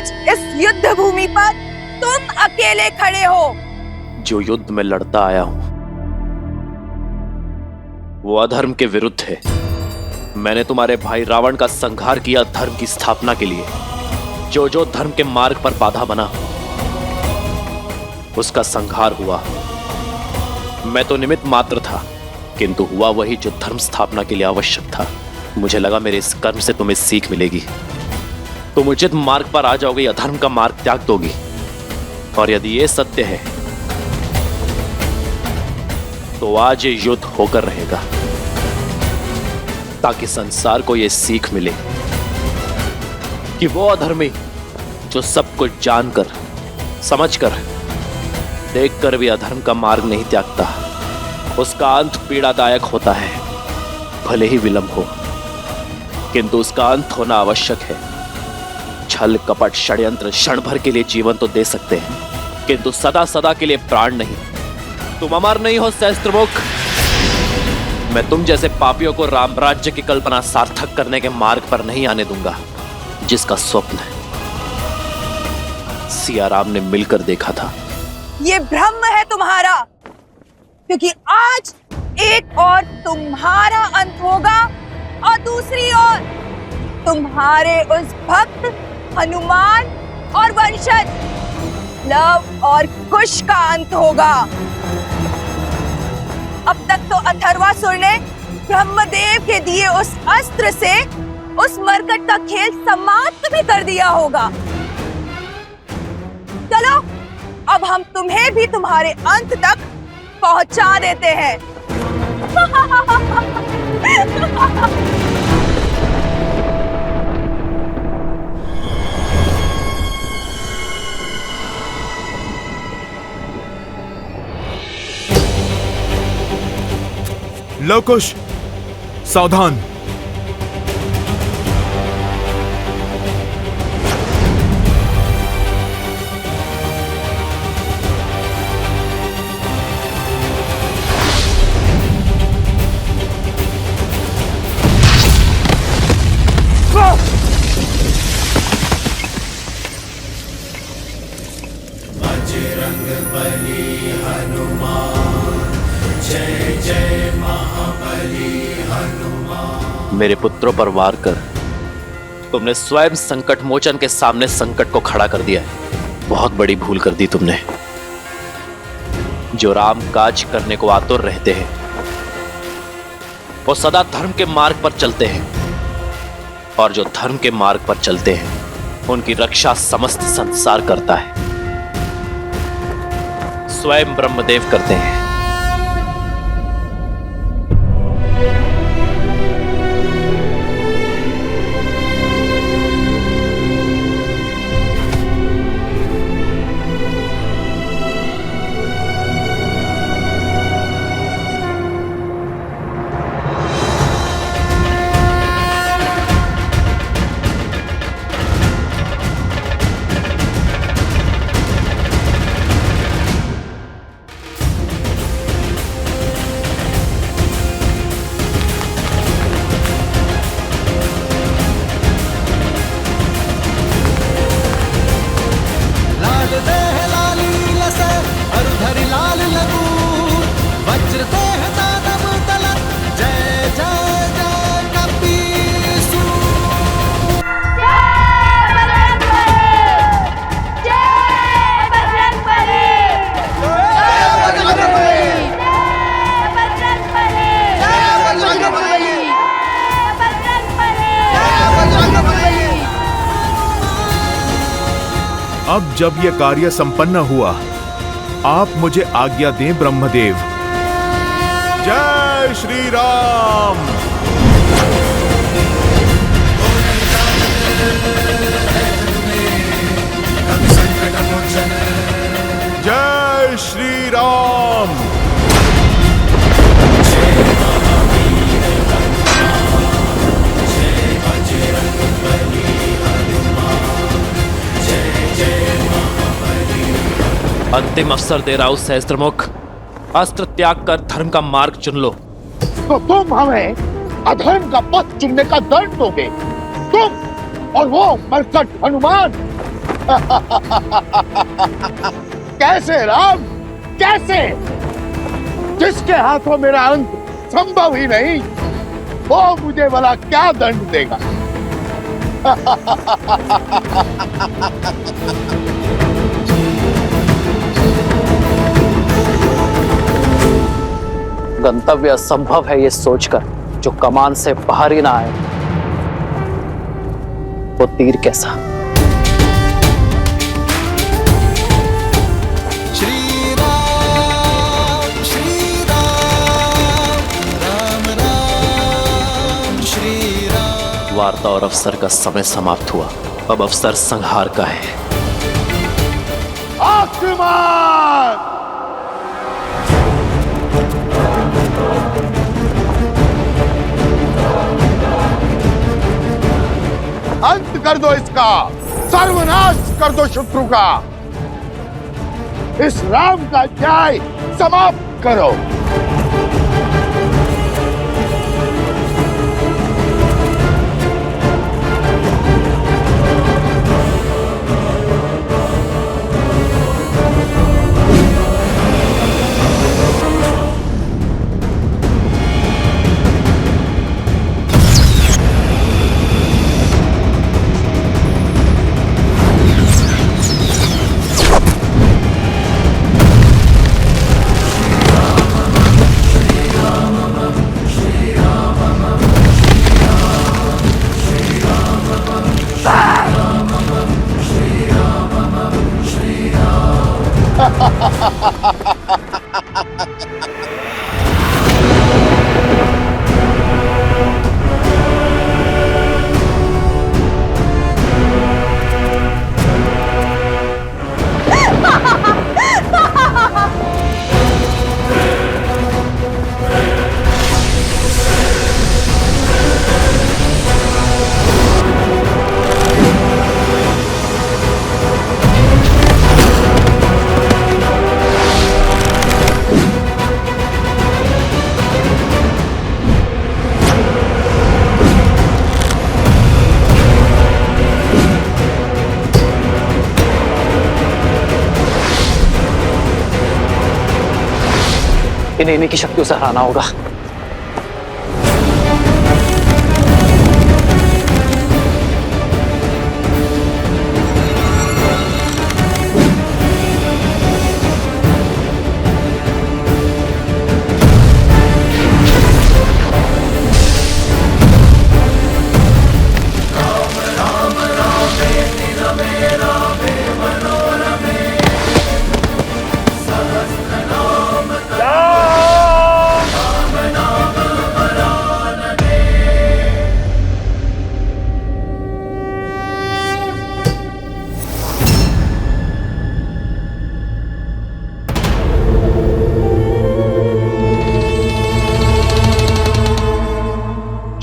आज इस युद्ध भूमि पर तुम अकेले खड़े हो। जो युद्ध में लड़ता आया हूं वो अधर्म के विरुद्ध है। मैंने तुम्हारे भाई रावण का संहार किया धर्म की स्थापना के लिए। जो जो धर्म के मार्ग पर बाधा बना उसका संहार हुआ। मैं तो निमित्त मात्र था, किंतु हुआ वही जो धर्म स्थापना के लिए आवश्यक था। मुझे लगा मेरे इस कर्म से तुम्हें सीख मिलेगी, तुम उचित मार्ग पर आ जाओगी, अधर्म का मार्ग त्याग दोगी। और यदि यह सत्य है तो आज ये युद्ध होकर रहेगा, ताकि संसार को यह सीख मिले कि वो अधर्मी जो सब कुछ जानकर, समझकर, देखकर भी अधर्म का मार्ग नहीं त्यागता, उसका अंत पीड़ादायक होता है। भले ही विलंब हो, किंतु उसका अंत होना आवश्यक है। छल कपट षड्यंत्र क्षण भर के लिए जीवन तो दे सकते हैं, किंतु सदा सदा के लिए प्राण नहीं। तुम अमर नहीं हो सहस्त्रमुख। मैं तुम जैसे पापियों को राम राज्य की कल्पना सार्थक करने के मार्ग पर नहीं आने दूंगा, जिसका स्वप्न सिया राम ने मिलकर देखा था। ये भ्रम है तुम्हारा, क्योंकि आज एक और तुम्हारा अंत होगा और दूसरी ओर तुम्हारे उस भक्त हनुमान और वंशज लव और कुश का अंत होगा। अब तक तो अथर्वासुर ने ब्रह्मदेव के दिए उस अस्त्र से उस मरकट का खेल समाप्त भी कर दिया होगा। चलो अब हम तुम्हें भी तुम्हारे अंत तक पहुंचा देते हैं। लवकुश, सावधान। मेरे पुत्रों पर वार कर तुमने स्वयं संकट मोचन के सामने संकट को खड़ा कर दिया है। बहुत बड़ी भूल कर दी तुमने। जो राम काज करने को आतुर रहते हैं वो सदा धर्म के मार्ग पर चलते हैं, और जो धर्म के मार्ग पर चलते हैं उनकी रक्षा समस्त संसार करता है। स्वयं ब्रह्मदेव करते हैं। अब जब यह कार्य संपन्न हुआ, आप मुझे आज्ञा दें ब्रह्मदेव। जय श्री राम। जय श्री राम। अंतिम अवसर दे रहा हूं सहस्त्रमुख। अस्त्र त्याग कर धर्म का मार्ग चुन लो। तो तुम हमें अधर्म का पथ चुनने का दंड दोगे, तुम और वो मरकट हनुमान। कैसे राम, कैसे? जिसके हाथों मेरा अंत संभव ही नहीं, वो मुझे भला क्या दंड देगा? गंतव्य असंभव है ये सोचकर जो कमान से बाहर ही ना आए, वो तीर कैसा? वार्ता और अवसर का समय समाप्त हुआ। अब अवसर संहार का है। आक्रमण! अंत कर दो इसका, सर्वनाश कर दो शत्रु का। इस राम का अध्याय समाप्त करो। इन्हें इन्हीं की शक्तियों से हराना होगा।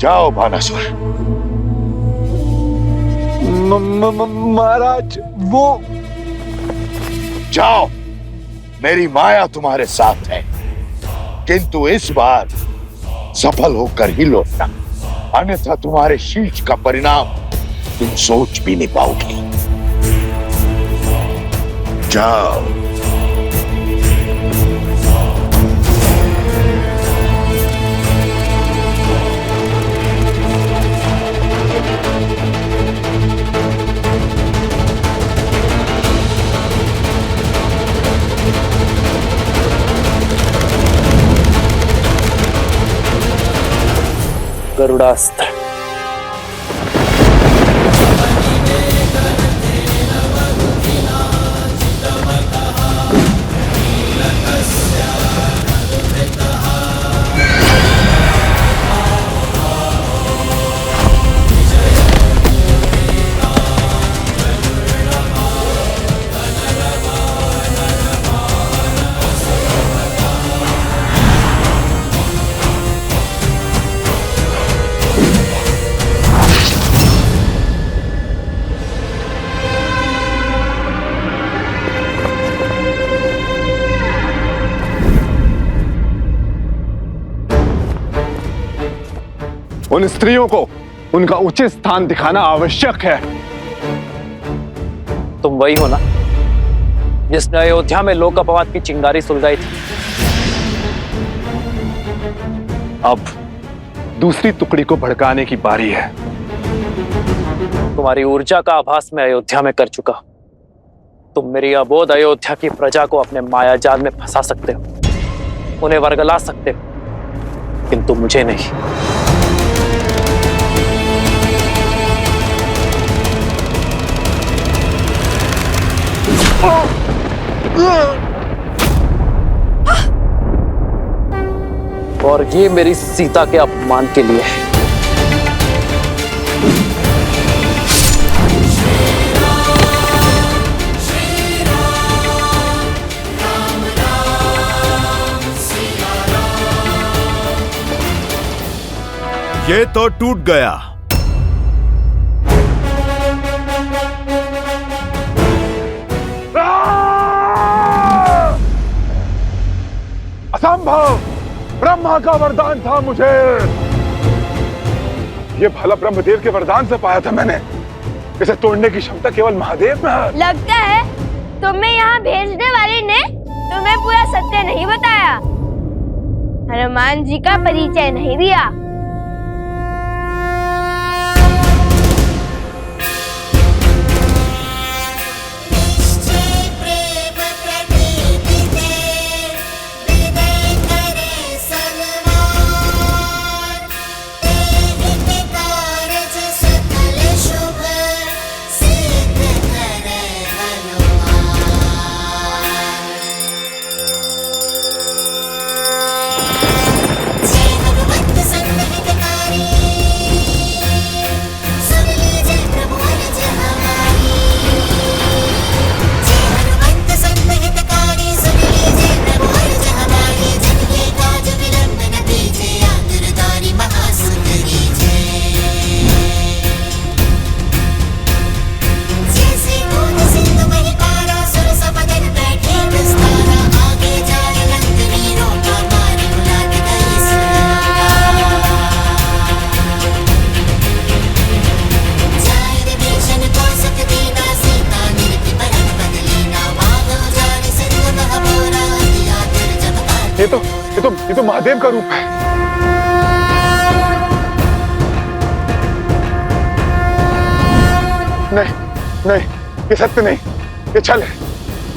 जाओ बानासुर। महाराज वो जाओ, मेरी माया तुम्हारे साथ है, किंतु इस बार सफल होकर ही लौटना, अन्यथा तुम्हारे शीश का परिणाम तुम सोच भी नहीं पाओगे। जाओ। गरुड़ास्त्र। उन स्त्रियों को उनका उचित स्थान दिखाना आवश्यक है। तुम वही हो ना जिसने अयोध्या में लोक अपवाद की चिंगारी सुलगाई थी? अब दूसरी टुकड़ी को भड़काने की बारी है। तुम्हारी ऊर्जा का आभास मैं अयोध्या में कर चुका। तुम मेरी अबोध अयोध्या की प्रजा को अपने मायाजाल में फंसा सकते हो, उन्हें वर्गला सकते हो, किंतु मुझे नहीं। और ये मेरी सीता के अपमान के लिए है। ये तो टूट गया। असंभव! ब्रह्मा का वरदान था मुझे। ये भला ब्रह्मदेव के वरदान से पाया था मैंने। इसे तोड़ने की क्षमता केवल महादेव में है। लगता है तुम्हें यहाँ भेजने वाले ने तुम्हें पूरा सत्य नहीं बताया, हनुमान जी का परिचय नहीं दिया। ये तो महादेव का रूप है। नहीं नहीं, ये सत्य नहीं, ये छल है,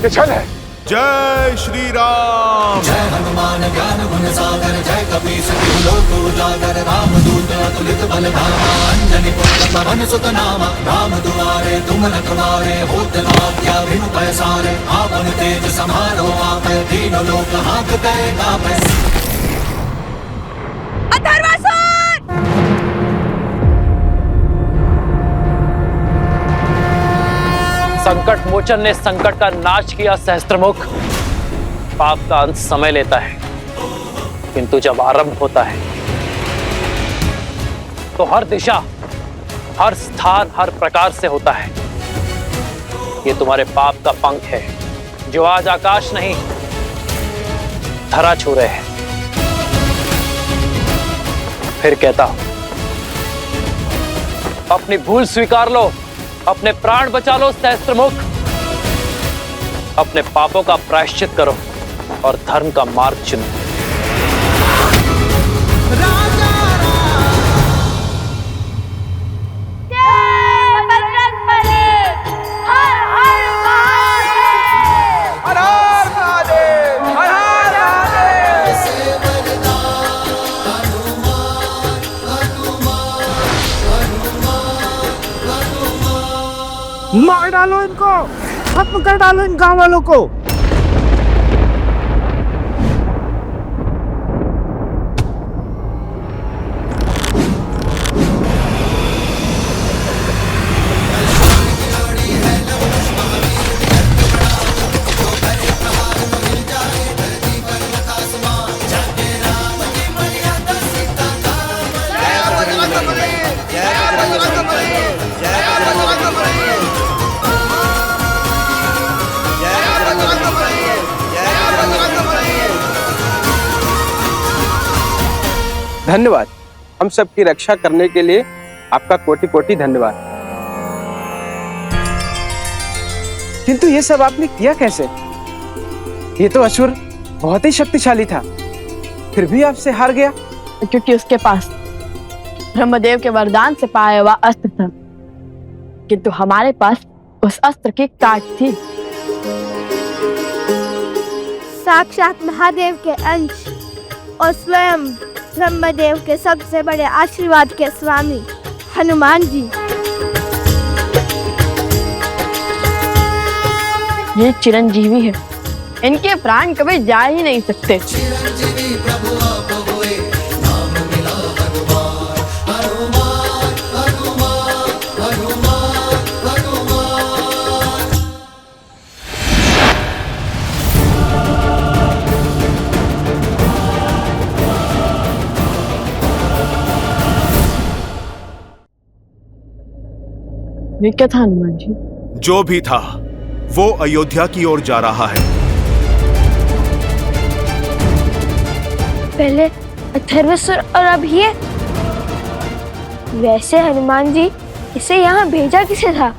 ये छल है। जय श्री राम। जय हनुमान ज्ञान गुण सागर, जय कपीस तिहु लोक उजागर, रामदूत अतुलित बल धामा, अंजनी पुत्र पवन सुत नामा, राम दुआरे तुम रखवारे, होत न आज्ञा बिनु पैसारे, आपन तेज समारो आपै, तीनों लोक हाँकते कापै। संकट मोचन ने संकट का नाश किया सहस्त्रमुख। पाप का अंत समय लेता है, किंतु जब आरंभ होता है तो हर दिशा, हर स्थान, हर प्रकार से होता है। ये तुम्हारे पाप का पंख है जो आज आकाश नहीं धरा छू रहे हैं। फिर कहता हूं, अपनी भूल स्वीकार लो, अपने प्राण बचा लो सहस्त्रमुख। अपने पापों का प्रायश्चित करो और धर्म का मार्ग चुनो। मार डालो इनको, खत्म कर डालो इन गांव वालों को। धन्यवाद। हम सबकी रक्षा करने के लिए आपका कोटि कोटि धन्यवाद। किंतु ये सब आपने किया कैसे? ये तो असुर बहुत ही शक्तिशाली था, फिर भी आपसे हार गया। क्योंकि उसके पास ब्रह्मदेव के वरदान से पाया हुआ अस्त्र था, किंतु हमारे पास उस अस्त्र की काट थी। साक्षात महादेव के अंश और स्वयं ब्रह्मदेव के सबसे बड़े आशीर्वाद के स्वामी हनुमान जी। ये चिरंजीवी है, इनके प्राण कभी जा ही नहीं सकते। चिरंजीवी प्रभु आप हुए, नाम मिला हनुमान, हनुमान हनुमान हनुमान हनुमान। ये क्या था हनुमान जी? जो भी था वो अयोध्या की ओर जा रहा है। पहले अथर्वसुर और अब ये। वैसे हनुमान जी इसे यहाँ भेजा किसे था?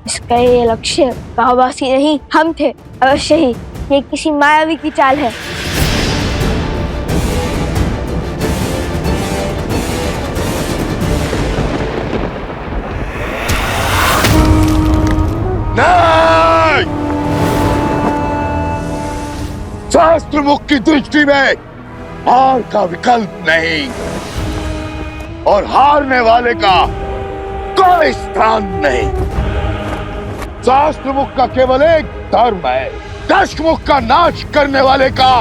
इसका ये लक्ष्य गांववासी नहीं, हम थे अवश्य ही। ये किसी मायावी की चाल है। नहीं! शास्त्र मुख की दृष्टि में हार का विकल्प नहीं, और हारने वाले का कोई स्थान नहीं। शास्त्र मुख का केवल एक धर्म है, दश मुख का नाश करने वाले का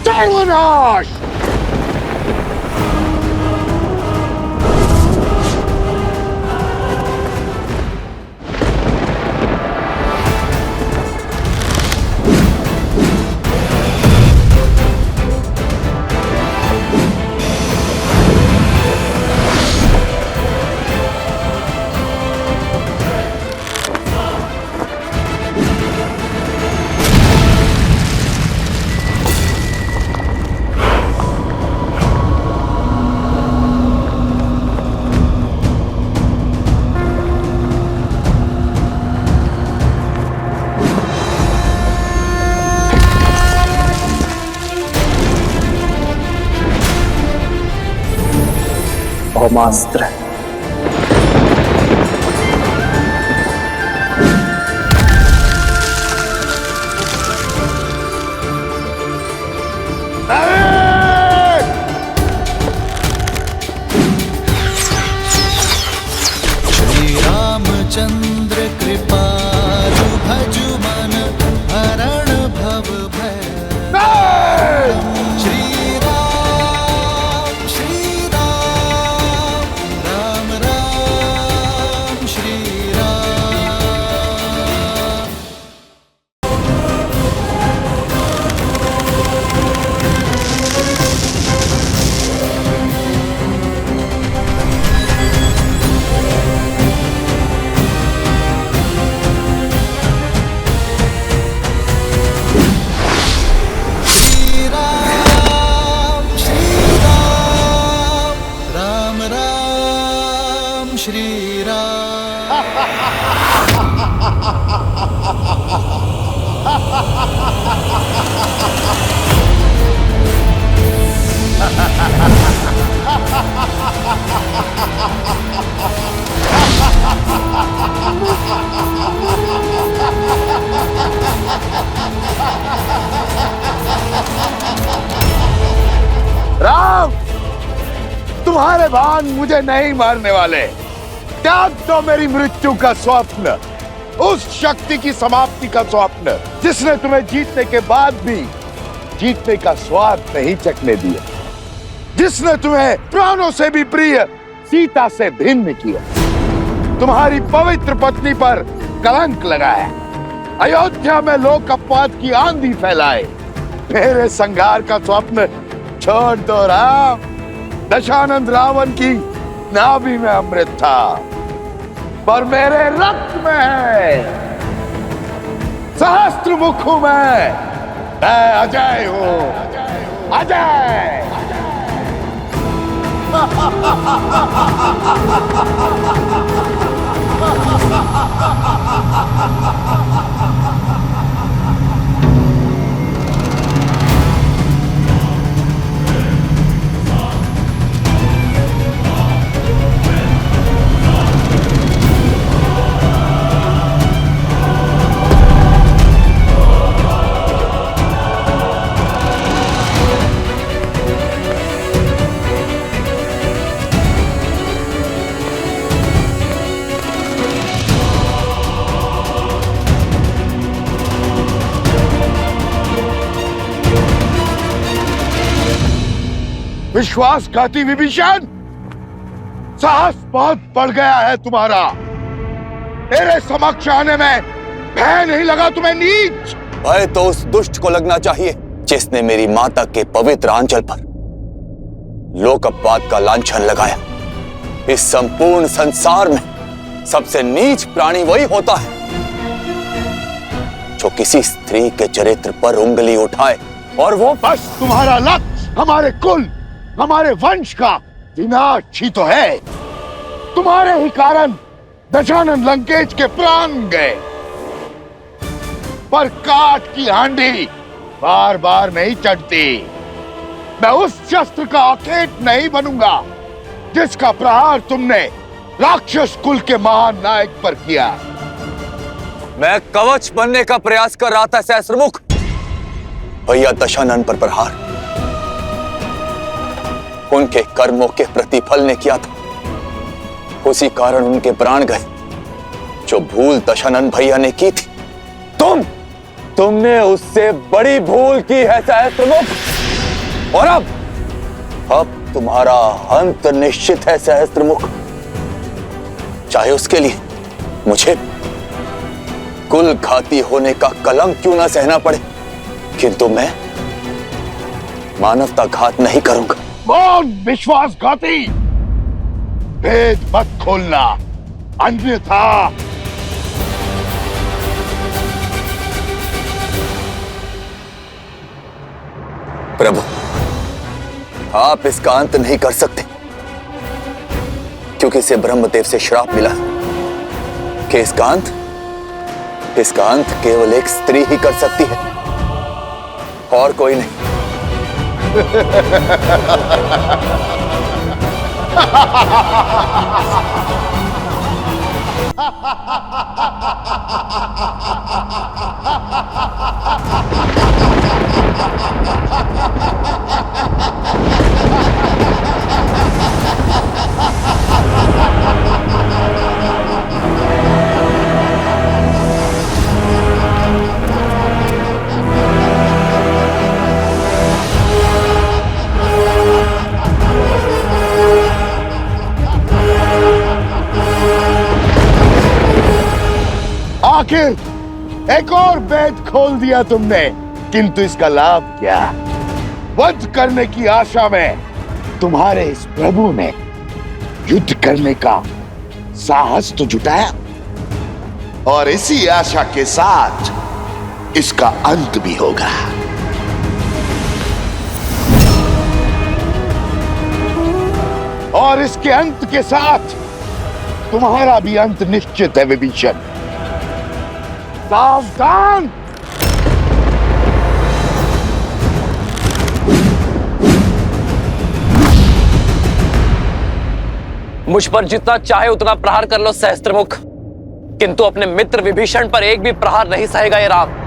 सर्वनाश। ब्रह्मास्त्र। श्री रामचंद्र कृपालु भजु मन हरण भव भय। श्री राम राम राम श्री राम। श्री राम राम राम श्री राम। राम, तुम्हारे बाण मुझे नहीं मारने वाले। त्याग दो मेरी मृत्यु का स्वप्न, उस शक्ति की समाप्ति का स्वप्न जिसने तुम्हें जीतने के बाद भी जीतने का स्वाद नहीं चखने दिया, जिसने तुम्हें प्राणों से भी प्रिय सीता से भिन्न किया, तुम्हारी पवित्र पत्नी पर कलंक लगाया, अयोध्या में लोक अपवाद की आंधी फैलाए। मेरे संघार का स्वप्न छोड़ दो राम। दशानंद रावण की नाभि में अमृत था, पर मेरे रक्त में है। सहस्त्र मुख हूं मैं अजय हूं, अजय। विश्वासघाती विभीषण, साहस बहुत बढ़ गया है तुम्हारा। तेरे समक्ष आने में भय नहीं लगा तुम्हें नीच? भय तो उस दुष्ट को लगना चाहिए जिसने मेरी माता के पवित्र आंचल पर लोक अपवाद का लांछन लगाया। इस संपूर्ण संसार में सबसे नीच प्राणी वही होता है जो किसी स्त्री के चरित्र पर उंगली उठाए, और वो बस तुम्हारा लक्ष्य हमारे कुल, हमारे वंश का विनाश ही तो है। तुम्हारे ही कारण दशानन लंकेश के प्राण गए, पर काठ की हांडी बार बार नहीं चढ़ती। मैं उस शस्त्र का अखेट नहीं बनूंगा जिसका प्रहार तुमने राक्षस कुल के महान नायक पर किया। मैं कवच बनने का प्रयास कर रहा था सहस्त्रमुख। भैया दशानन पर प्रहार उनके कर्मों के प्रतिफल ने किया था, उसी कारण उनके प्राण गए। जो भूल दशानन भैया ने की थी, तुमने उससे बड़ी भूल की है सहस्त्रमुख। और अब तुम्हारा अंत निश्चित है सहस्त्रमुख। चाहे उसके लिए मुझे कुल घाती होने का कलंक क्यों ना सहना पड़े, किंतु मैं मानवता घात नहीं करूंगा। कौन विश्वासघाती? भेद मत खोलना, अन्यथा प्रभु, आप इसका अंत नहीं कर सकते, क्योंकि इसे ब्रह्मदेव से श्राप मिला कि इसका अंत केवल एक स्त्री ही कर सकती है, और कोई नहीं। आखिर एक और वेद खोल दिया तुमने, किंतु इसका लाभ क्या? वध करने की आशा में तुम्हारे इस प्रभु ने युद्ध करने का साहस तो जुटाया, और इसी आशा के साथ इसका अंत भी होगा। और इसके अंत के साथ तुम्हारा भी अंत निश्चित है विभीषण। सावधान! मुझ पर जितना चाहे उतना प्रहार कर लो सहस्त्रमुख, किंतु अपने मित्र विभीषण पर एक भी प्रहार नहीं सहेगा ये राम।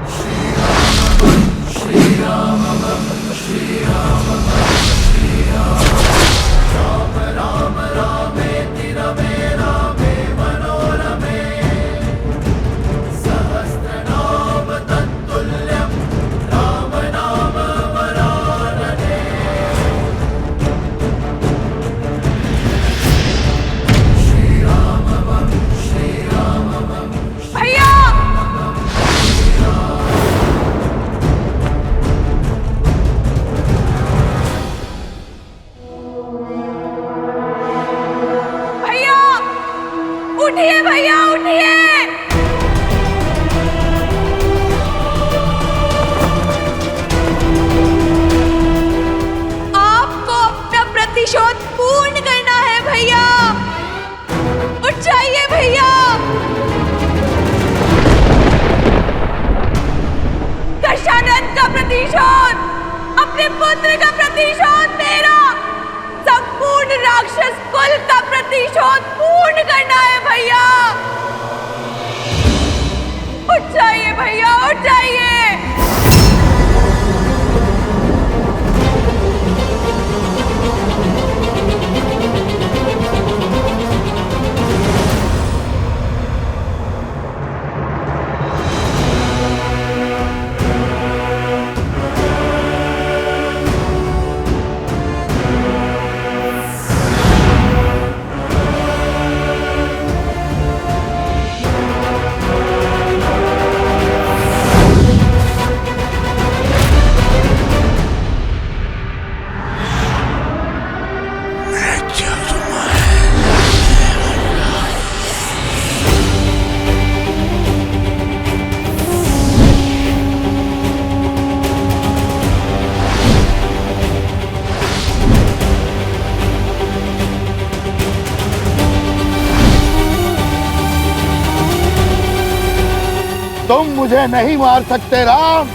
तुम मुझे नहीं मार सकते राम,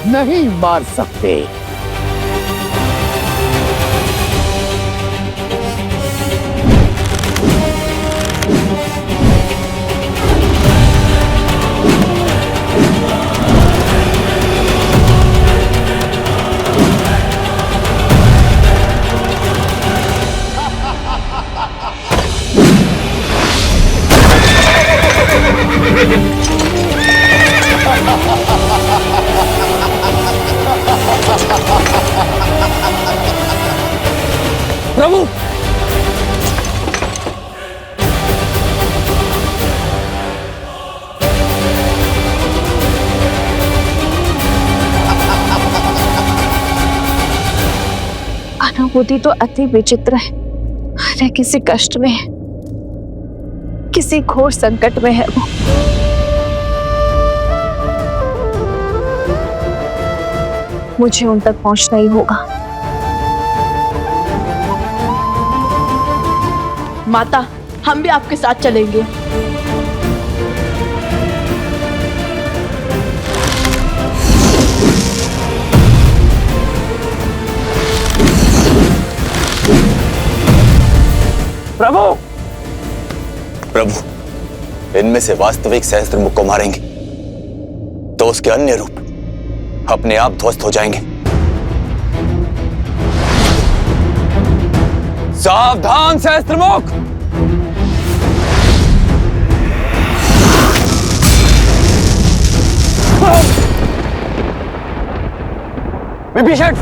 नहीं मार सकते। प्रभु, अनुभूति तो अति विचित्र है। अरे किसी कष्ट में है, किसी घोर संकट में है वो। मुझे उन तक पहुंचना ही होगा। माता, हम भी आपके साथ चलेंगे। प्रभु, प्रभु, इनमें से वास्तविक सहस्त्रमुख को मारेंगे तो उसके अन्य रूप अपने आप ध्वस्त हो जाएंगे। सावधान सहस्त्रमुख! विभीषण!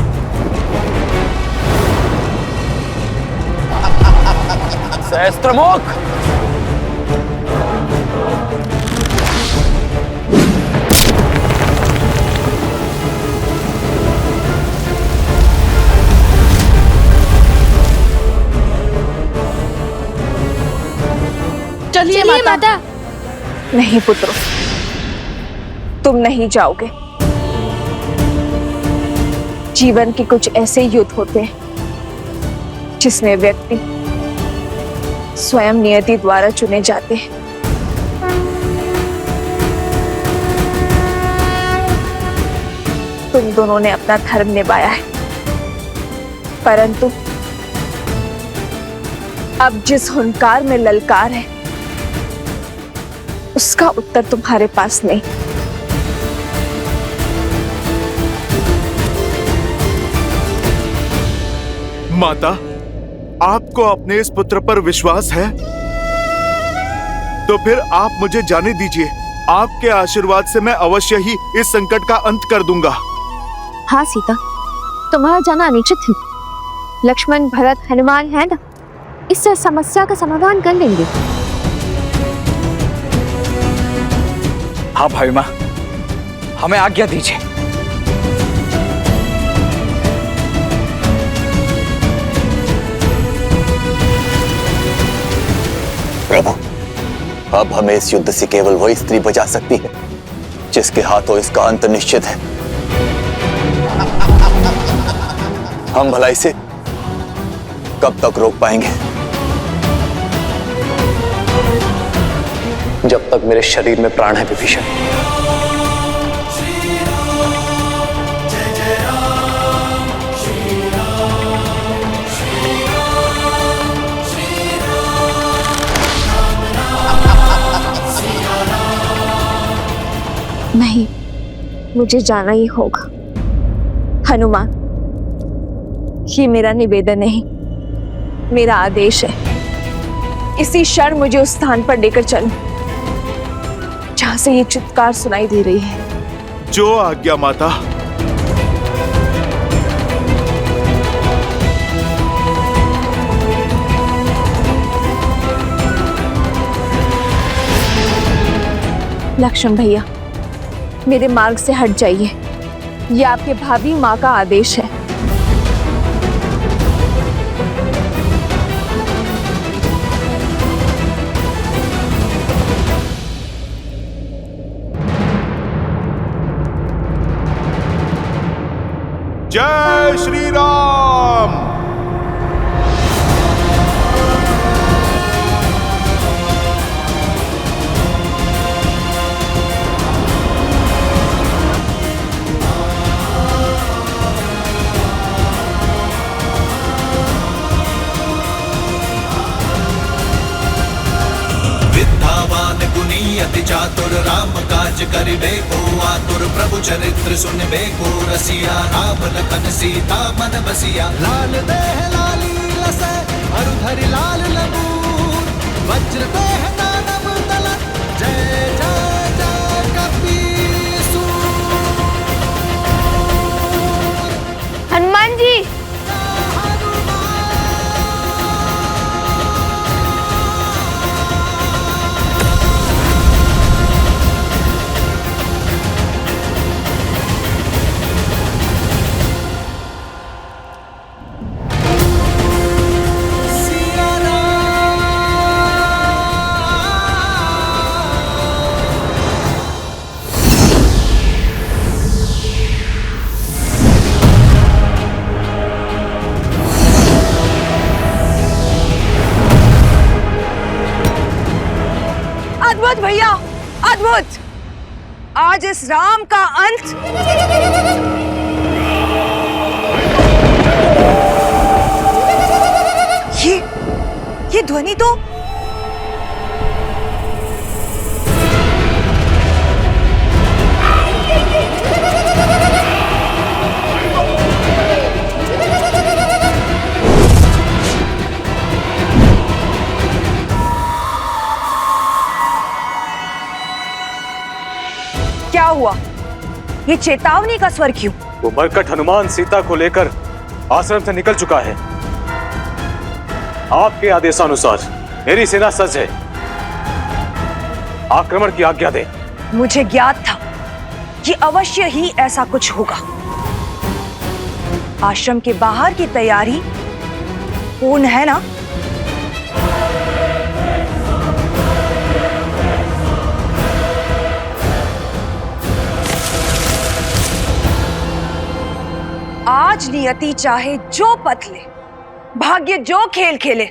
सहस्त्रमुख! चलिए माता। नहीं पुत्रों, तुम नहीं जाओगे। जीवन के कुछ ऐसे युद्ध होते हैं जिसमें व्यक्ति स्वयं नियति द्वारा चुने जाते हैं। तुम दोनों ने अपना धर्म निभाया है, परंतु अब जिस हुंकार में ललकार है उसका उत्तर तुम्हारे पास नहीं। माता, आपको अपने इस पुत्र पर विश्वास है? तो फिर आप मुझे जाने दीजिए। आपके आशीर्वाद से मैं अवश्य ही इस संकट का अंत कर दूंगा। हाँ सीता, तुम्हारा जाना अनिश्चित है। लक्ष्मण, भरत, हनुमान है ना, इस समस्या का समाधान कर लेंगे। हाँ भाई माँ, हमें आज्ञा दीजिए। प्रभु, अब हमें इस युद्ध से केवल वही स्त्री बचा सकती है जिसके हाथों इसका अंत निश्चित है। हम भला इसे कब तक रोक पाएंगे? जब तक मेरे शरीर में प्राण है विभीषण। नहीं, मुझे जाना ही होगा। हनुमान, ये मेरा निवेदन नहीं, मेरा आदेश है। इसी क्षण मुझे उस स्थान पर लेकर चलो जहां से ये चित्कार सुनाई दे रही है। जो आज्ञा माता। लक्ष्मण भैया, मेरे मार्ग से हट जाइए। ये आपके भाभी माँ का आदेश है। जय श्री राम। चातुर राम काज करिबे को आतुर प्रभु चरित्र सुनबे को रसिया राम लखन सीता मन बसिया लाल देह लाली लसै अरुधरि लाल लबूर वज्र देह दानव दलन जय जय जय कपीसूर। हनुमान जी, अद्भुत भैया, अद्भुत। आज इस राम का अंत ये ध्वनि तो क्या हुआ? ये चेतावनी का स्वर क्यों? वो मरकट हनुमान सीता को लेकर आश्रम से निकल चुका है। आपके आदेशानुसार मेरी सेना सज्ज है। आक्रमण की आज्ञा दे। मुझे ज्ञात था कि अवश्य ही ऐसा कुछ होगा। आश्रम के बाहर की तैयारी पूर्ण है ना? आज नियति चाहे जो पथ ले, भाग्य जो खेल खेले,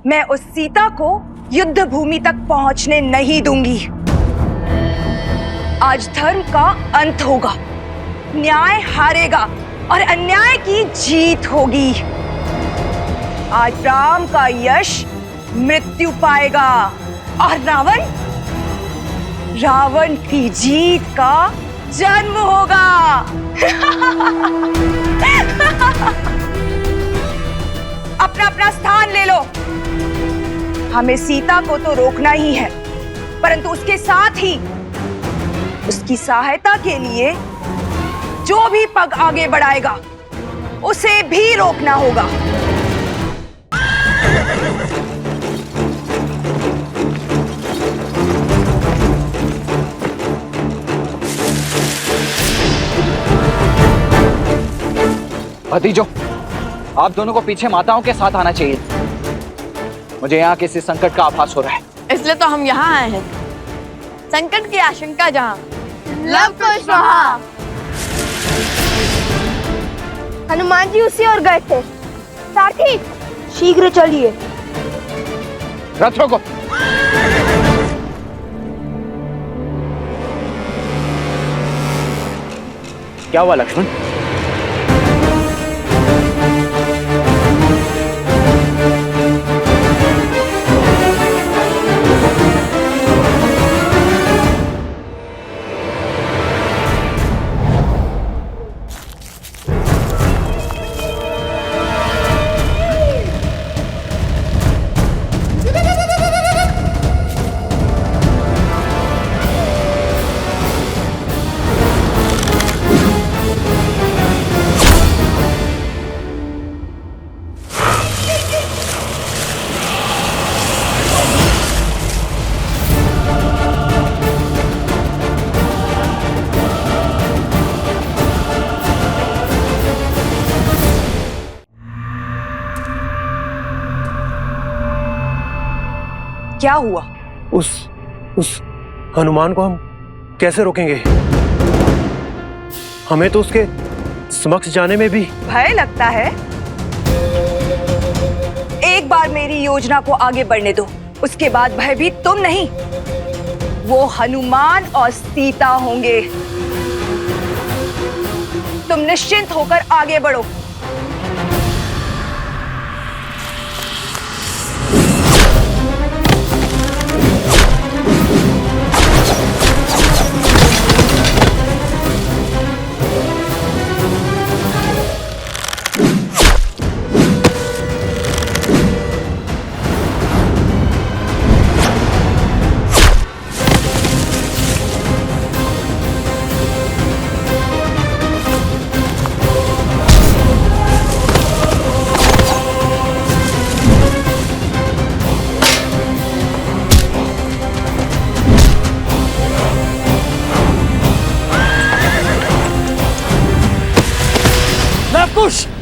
मैं उस सीता को युद्ध भूमि तक पहुंचने नहीं दूंगी। आज धर्म का अंत होगा, न्याय हारेगा और अन्याय की जीत होगी। आज राम का यश मृत्यु पाएगा और रावण की जीत का जन्म होगा। अपना अपना स्थान ले लो। हमें सीता को तो रोकना ही है, परंतु उसके साथ ही उसकी सहायता के लिए जो भी पग आगे बढ़ाएगा उसे भी रोकना होगा। भतीजों, आप दोनों को पीछे माताओं के साथ आना चाहिए। मुझे यहाँ किसी संकट का आभास हो रहा है, इसलिए तो हम यहाँ आए हैं। संकट की आशंका जहाँ, लव कुश वहाँ। हनुमान जी उसी ओर गए थे। सारथी, शीघ्र चलिए। रथ रोको। क्या हुआ लक्ष्मण? क्या हुआ? उस हनुमान को हम कैसे रोकेंगे? हमें तो उसके समक्ष जाने में भी भय लगता है। एक बार मेरी योजना को आगे बढ़ने दो, उसके बाद भयभीत तुम नहीं, वो हनुमान और सीता होंगे। तुम निश्चिंत होकर आगे बढ़ो। अंकुश!